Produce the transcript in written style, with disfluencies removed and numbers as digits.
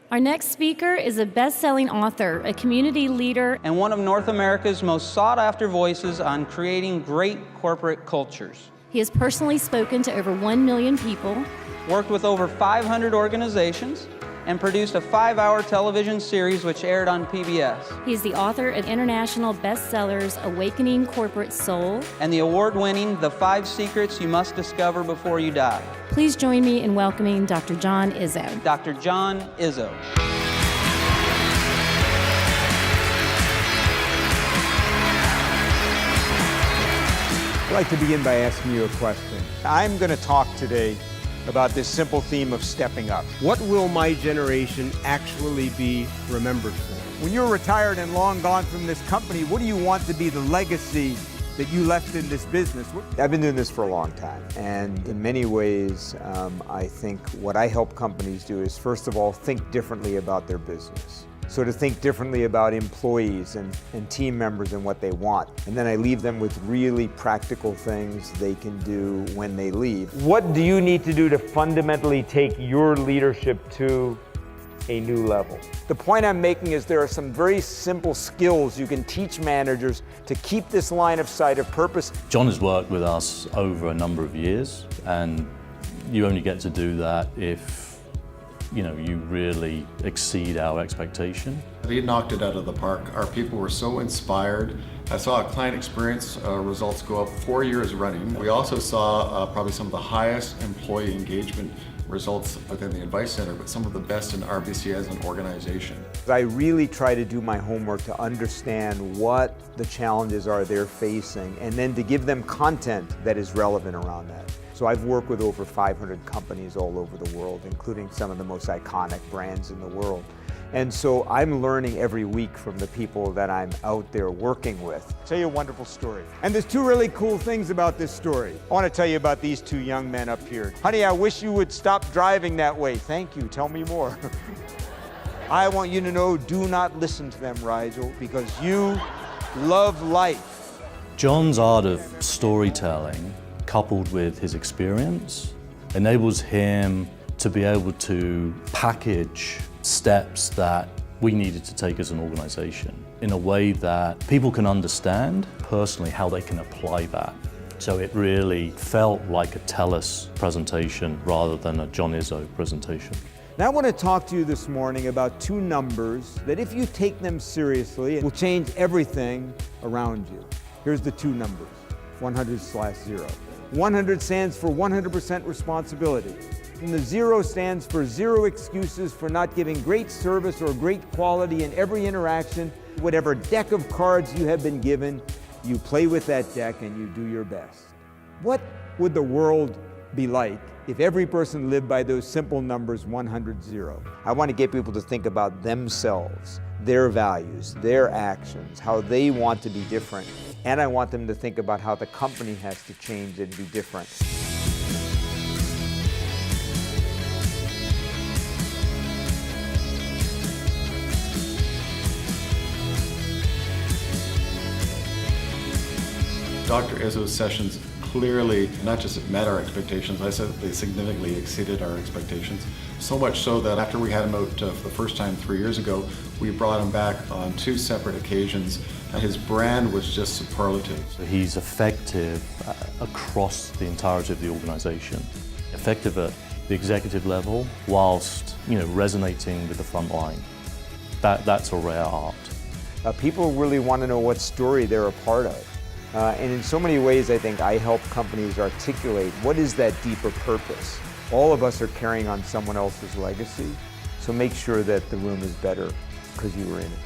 Our next speaker is a best-selling author, a community leader, and one of North America's most sought-after voices on creating great corporate cultures. He has personally spoken to over 1 million people, worked with over 500 organizations, and produced a 5-hour television series which aired on PBS. He is the author of international bestsellers Awakening Corporate Soul and the award-winning The 5 Secrets You Must Discover Before You Die. Please join me in welcoming Dr. John Izzo. Dr. John Izzo. I'd like to begin by asking you a question. I'm going to talk today about this simple theme of stepping up. What will my generation actually be remembered for? When you're retired and long gone from this company, what do you want to be the legacy that you left in this business? I've been doing this for a long time, and in many ways, I think what I help companies do is, first of all, think differently about their business. So to think differently about employees and team members and what they want. And then I leave them with really practical things they can do when they leave. What do you need to do to fundamentally take your leadership to a new level? The point I'm making is there are some very simple skills you can teach managers to keep this line of sight of purpose. John has worked with us over a number of years, and you only get to do that if you really exceed our expectation. He knocked it out of the park. Our people were so inspired. I saw client experience results go up 4 years running. We also saw probably some of the highest employee engagement results within the Advice Center, but some of the best in RBC as an organization. I really try to do my homework to understand what the challenges are they're facing, and then to give them content that is relevant around that. So I've worked with over 500 companies all over the world, including some of the most iconic brands in the world. And so I'm learning every week from the people that I'm out there working with. I'll tell you a wonderful story. And there's 2 really cool things about this story. I want to tell you about these 2 young men up here. Honey, I wish you would stop driving that way. Thank you, tell me more. I want you to know, do not listen to them, Rigel, because you love life. John's art of storytelling, coupled with his experience, enables him to be able to package steps that we needed to take as an organization in a way that people can understand personally how they can apply that. So it really felt like a TELUS presentation rather than a John Izzo presentation. Now I want to talk to you this morning about 2 numbers that if you take them seriously, will change everything around you. Here's the 2 numbers, 100/0. 100 stands for 100% responsibility. And the 0 stands for 0 excuses for not giving great service or great quality in every interaction. Whatever deck of cards you have been given, you play with that deck and you do your best. What would the world be like if every person lived by those simple numbers 100/0? I want to get people to think about themselves, their values, their actions, how they want to be different. And I want them to think about how the company has to change and be different. Dr. Izzo's sessions clearly not just met our expectations, I said they significantly exceeded our expectations. So much so that after we had him out for the first time 3 years ago, we brought him back on 2 separate occasions. His brand was just superlative. He's effective across the entirety of the organization. Effective at the executive level whilst resonating with the front line. That's a rare art. People really want to know what story they're a part of. And in so many ways, I think I help companies articulate what is that deeper purpose. All of us are carrying on someone else's legacy, so make sure that the room is better because you were in it.